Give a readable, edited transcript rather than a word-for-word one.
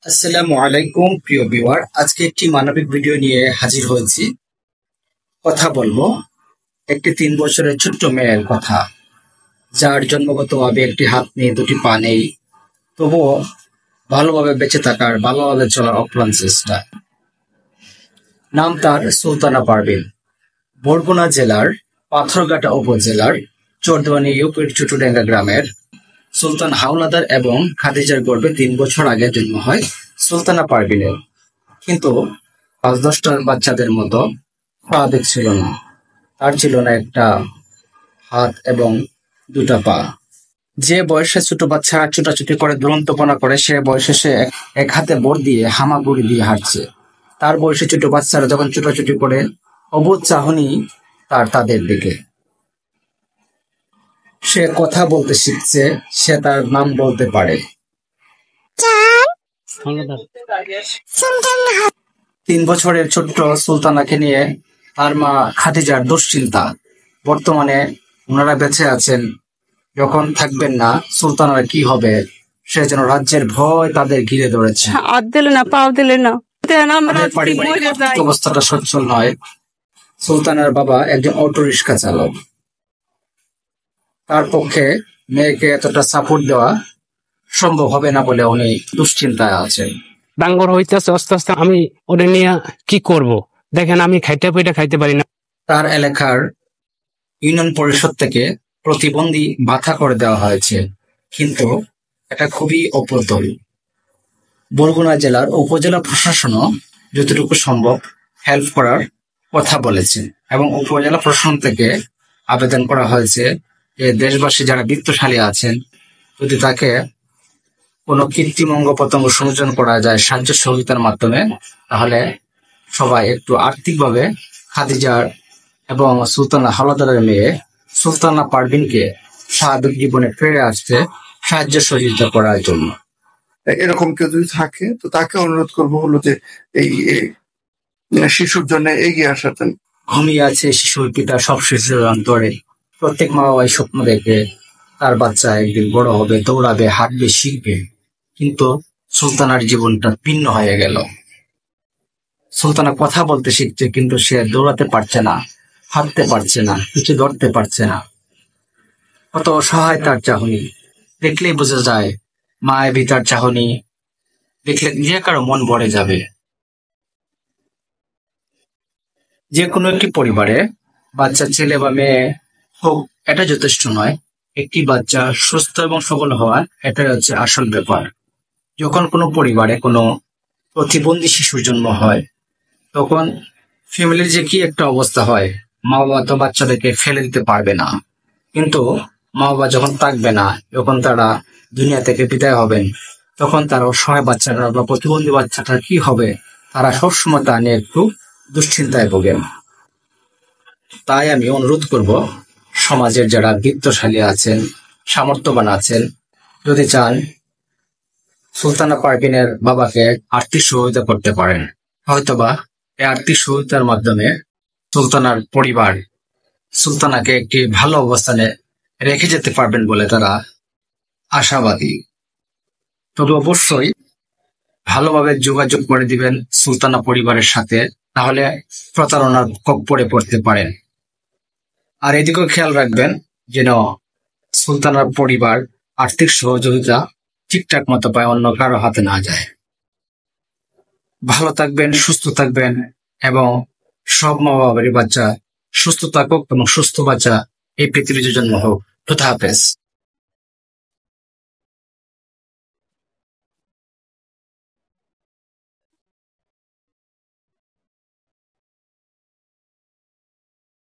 আসসালামু আলাইকুম প্রিয় ভিউয়ার, আজকে একটি মানবিক ভিডিও নিয়ে হাজির হয়েছি। কথা বলবো একটি 3 বছরের ছোট্ট মেয়ের কথা, যার জন্মগতভাবে একটি হাত নেই, দুটি পা নেই, তবুও ভালোভাবে বেঁচে থাকার, ভালোভাবে চলার অপ্রাণ চেষ্টা। নাম তার সুলতানা পারভীন। বরগুনা জেলার পাথরঘাটা উপজেলার চরদুয়ানী ইউপির চুটুডাঙ্গা গ্রামের সুলতান হাওলাদার এবং খাদিজার গর্ভে 3 বছর আগে জন্ম হয় সুলতানা পারভীনের। কিন্তু 5-10টা বাচ্চাদের মতো স্বাভাবিক ছিল না। তার ছিল না একটা হাত এবং দুটা পা। যে বয়সে ছোট বাচ্চারা ছুটাছুটি করে, দুরন্তপনা করে, সে বয়সে সে এক হাতে বর দিয়ে হামাগুড়ি দিয়ে হাঁটছে। তার বয়সে ছোট বাচ্চারা যখন ছুটাছুটি করে, অবুঝ চাহনি তাদের দিকে। সে কথা বলতে শিখছে, সে তার নাম বলতে পারে। 3 বছরের ছোট্ট সুলতানাকে নিয়ে তার মা খাদিজার দুশ্চিন্তা। বর্তমানে ওনারা বেঁচে আছেন, যখন থাকবেন না সুলতানার কি হবে, সে যেন রাজ্যের ভয় তাদের ঘিরে ধরেছে। হাত দিলে না, পাও দিলে না, তাদের পারিবারিক অবস্থাটা সচ্ছল নয়। সুলতানার বাবা একজন অটো রিক্সা চালক। তার পক্ষে মেয়েকে এতটা সাপোর্ট দেওয়া সম্ভব হবে না বলে উনি দুশ্চিন্তায় আছেন। ডাঙ্গর হইতেছে আস্তে আস্তে, আমি ওরে নিয়ে কি করব? দেখেন আমি খাইতে পারি না। তার এলাকার ইউনিয়ন পরিষদ থেকে প্রতিবন্ধী ভাতা করে দেওয়া হয়েছে, কিন্তু এটা খুবই অপ্রতুল। বরগুনা জেলার উপজেলা প্রশাসনও যতটুকু সম্ভব হেল্প করার কথা বলেছে, এবং উপজেলা প্রশাসন থেকে আবেদন করা হয়েছে যে দেশবাসী যারা বিত্তশালী আছেন, যদি তাকে কোনো কৃত্রিম অঙ্গ প্রত্যঙ্গ সংযোজন করা যায় সাহায্য সহযোগিতার মাধ্যমে, তাহলে সবাই একটু আর্থিকভাবে খাদিজার এবং সুলতানা হাওলাদারের মেয়ে সুলতানা পারভীনকে স্বাভাবিক জীবনে ফিরে আসতে সাহায্য সহযোগিতা করার জন্য। এরকম কেউ যদি থাকে তো তাকে অনুরোধ করবো হলো যে এই শিশুর জন্য এগিয়ে আসার জন্য। ঘুমিয়ে আছে শিশুর পিতা সব শিশুর অন্তরে। প্রত্যেক মা বাবাই স্বপ্ন দেখে তার বাচ্চা একদিন বড় হবে, দৌড়াবে, হাঁটবে, শিখবে। কিন্তু সুলতানার জীবনটা ভিন্ন হয়ে গেল। সুলতানা কথা বলতে শিখছে, কিন্তু সে দৌড়াতে পারছে না, হাঁটতে পারছে না, কিছু ধরতে পারছে না। কত অসহায় তার চাহনি, দেখলেই বোঝা যায়। মায়াবী তার চাহনি দেখলে যে কারো মন ভরে যাবে। যে কোনো একটি পরিবারে বাচ্চা ছেলে বা মেয়ে হোক, এটা যথেষ্ট নয়। একটি বাচ্চা সুস্থ এবং সবল হওয়া, এটাই হচ্ছে আসল ব্যাপার। যখন কোনো পরিবারে কোনো প্রতিবন্ধী শিশুর জন্ম হয়, তখন ফ্যামিলির যে কি একটা অবস্থা হয়। মা বাবা তো বাচ্চাদেরকে ফেলে দিতে পারবে না, কিন্তু মা বাবা যখন থাকবে না, যখন তারা দুনিয়া থেকে বিদায় হবেন, তখন তারা অসহায় বাচ্চারা বা প্রতিবন্ধী বাচ্চাটা কি হবে, তারা সবসময় তা নিয়ে একটু দুশ্চিন্তায় ভোগেন। তাই আমি অনুরোধ করব, সমাজের যারা বিত্তশালী আছেন, সামর্থ্যবান আছেন, যদি চান সুলতানা পারভীনের বাবাকে আর্থিক সহযোগিতা করতে পারেন। হয়তোবা এই আর্থিক সহযোগিতার মাধ্যমে সুলতানার পরিবার সুলতানাকে একটি ভালো অবস্থানে রেখে যেতে পারবেন বলে তারা আশাবাদী। তবে অবশ্যই ভালোভাবে যোগাযোগ করে দিবেন সুলতানা পরিবারের সাথে, তাহলে প্রতারণার খপ্পরে পড়তে পারেন। আর এদিকেও খেয়াল রাখবেন যেন সুলতানার পরিবার আর্থিক সহযোগিতা ঠিকঠাক মতো পায়, অন্য কারো হাতে না যায়। ভালো থাকবেন, সুস্থ থাকবেন, এবং সব মা বাবারই বাচ্চা সুস্থ থাকুক এবং সুস্থ বাচ্চা এই পৃথিবীতে জন্ম হোক। খোদা হাফেজ।